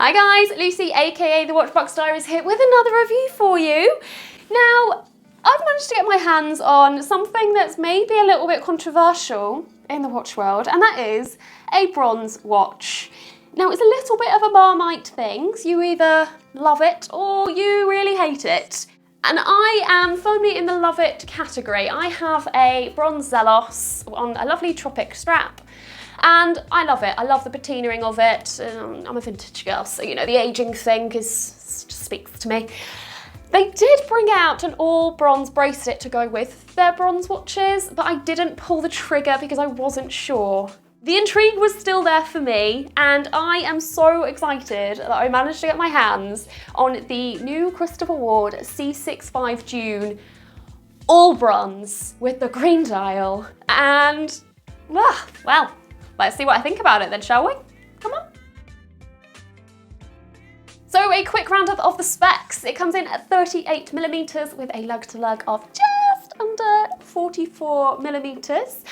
Hi guys, Lucy aka the Watchbox Diaries here with another review for you. Now, I've managed to get my hands on something that's maybe a little bit controversial in the watch world, and that is a bronze watch. Now, it's a little bit of a Marmite thing. You either love it or you really hate it. And I am firmly in the love it category. I have a bronze Zelos on a lovely tropic strap. And I love it. I love the patinaing of it. I'm a vintage girl, so you know, the aging thing just speaks to me. They did bring out an all bronze bracelet to go with their bronze watches, but I didn't pull the trigger because I wasn't sure. The intrigue was still there for me, and I am so excited that I managed to get my hands on the new Christopher Ward C65 Dune, all bronze with the green dial. And, well, let's see what I think about it then, shall we? Come on. So a quick roundup of the specs. It comes in at 38mm with a lug-to-lug of just under 44mm.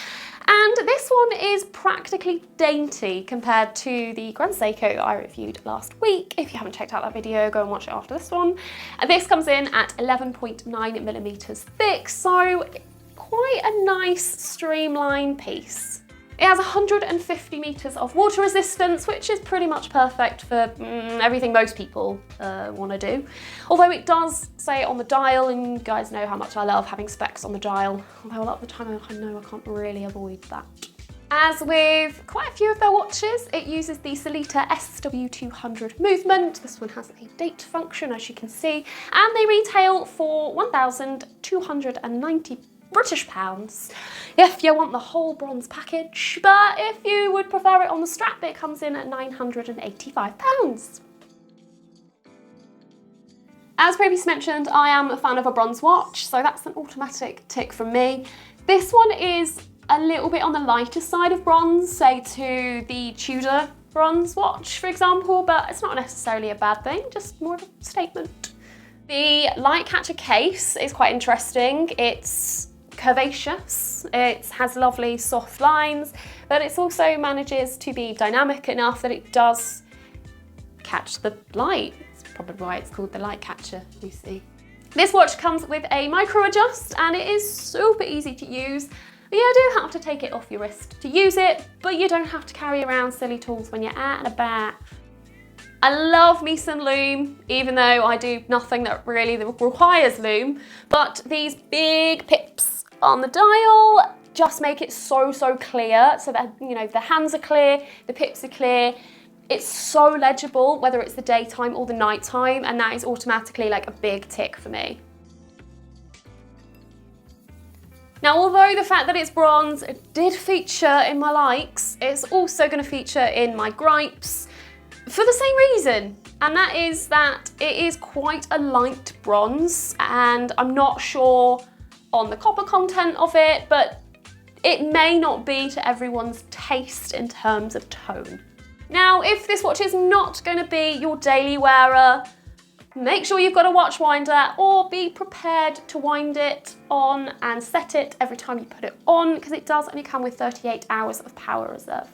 And this one is practically dainty compared to the Grand Seiko that I reviewed last week. If you haven't checked out that video, go and watch it after this one. And this comes in at 11.9mm thick, so quite a nice streamlined piece. It has 150 meters of water resistance, which is pretty much perfect for everything most people want to do. Although it does say on the dial, and you guys know how much I love having specs on the dial, although a lot of the time I know I can't really avoid that. As with quite a few of their watches, it uses the Sellita SW200 movement. This one has a date function, as you can see, and they retail for £1,290 British pounds if you want the whole bronze package, but if you would prefer it on the strap, it comes in at £985. As previously mentioned, I am a fan of a bronze watch, so that's an automatic tick from me. This one is a little bit on the lighter side of bronze, say to the Tudor bronze watch, for example, but it's not necessarily a bad thing, just more of a statement. The light catcher case is quite interesting. It's curvaceous, it has lovely soft lines, but it also manages to be dynamic enough that it does catch the light. That's probably why it's called the light catcher, you see. This watch comes with a micro adjust and it is super easy to use. You do have to take it off your wrist to use it, but you don't have to carry around silly tools when you're out and about. I love me some lume, even though I do nothing that really requires lume, but these big pips on the dial just make it so clear, so that, you know, the hands are clear, the pips are clear. It's so legible, whether it's the daytime or the nighttime, and that is automatically like a big tick for me. Now, although the fact that it's bronze did feature in my likes, it's also going to feature in my gripes for the same reason, and that is that it is quite a light bronze, and I'm not sure on the copper content of it, but it may not be to everyone's taste in terms of tone. Now, if this watch is not going to be your daily wearer, make sure you've got a watch winder, or be prepared to wind it on and set it every time you put it on, because it does only come with 38 hours of power reserve.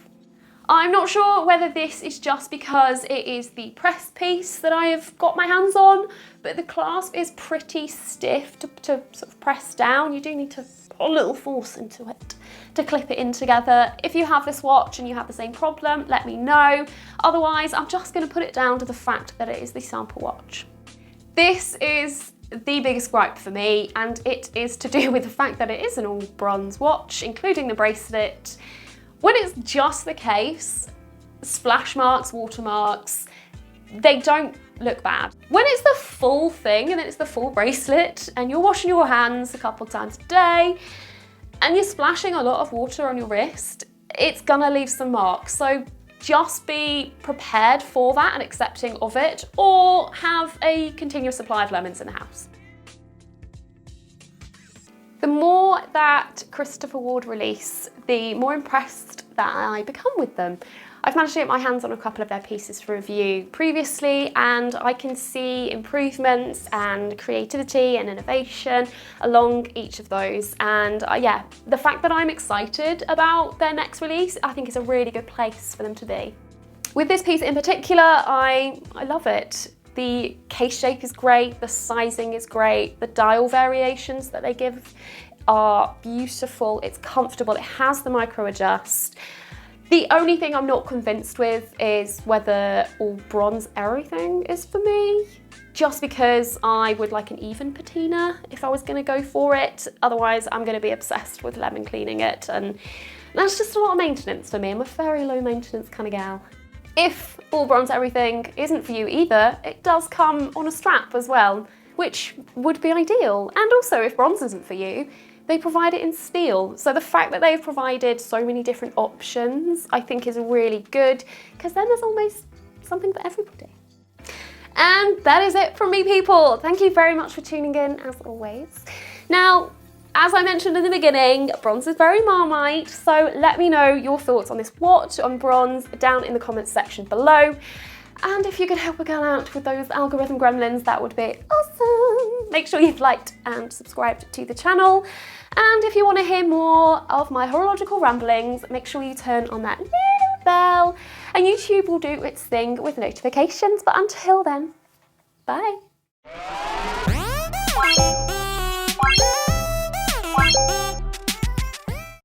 I'm not sure whether this is just because it is the press piece that I have got my hands on, but the clasp is pretty stiff to sort of press down. You do need to put a little force into it to clip it in together. If you have this watch and you have the same problem, let me know. Otherwise, I'm just going to put it down to the fact that it is the sample watch. This is the biggest gripe for me, and it is to do with the fact that it is an all bronze watch, including the bracelet. When it's just the case, splash marks, watermarks, they don't look bad. When it's the full thing and then it's the full bracelet and you're washing your hands a couple times a day and you're splashing a lot of water on your wrist, it's gonna leave some marks. So just be prepared for that and accepting of it, or have a continuous supply of lemons in the house. The more that Christopher Ward release, the more impressed that I become with them. I've managed to get my hands on a couple of their pieces for review previously, and I can see improvements and creativity and innovation along each of those. And yeah, the fact that I'm excited about their next release, I think is a really good place for them to be. With this piece in particular, I love it. The case shape is great, the sizing is great, the dial variations that they give are beautiful, it's comfortable, it has the micro adjust. The only thing I'm not convinced with is whether all bronze everything is for me, just because I would like an even patina if I was going to go for it. Otherwise, I'm going to be obsessed with lemon cleaning it, and that's just a lot of maintenance for me. I'm a very low maintenance kind of gal. If all bronze everything isn't for you either, it does come on a strap as well, which would be ideal. And also, if bronze isn't for you, they provide it in steel. So the fact that they've provided so many different options, I think is really good, because then there's almost something for everybody. And that is it from me, people. Thank you very much for tuning in, as always. Now, as I mentioned in the beginning, bronze is very Marmite, so let me know your thoughts on this watch, on bronze, down in the comments section below. And if you could help a girl out with those algorithm gremlins, that would be awesome. Make sure you've liked and subscribed to the channel. And if you want to hear more of my horological ramblings, make sure you turn on that little bell, and YouTube will do its thing with notifications. But until then, bye.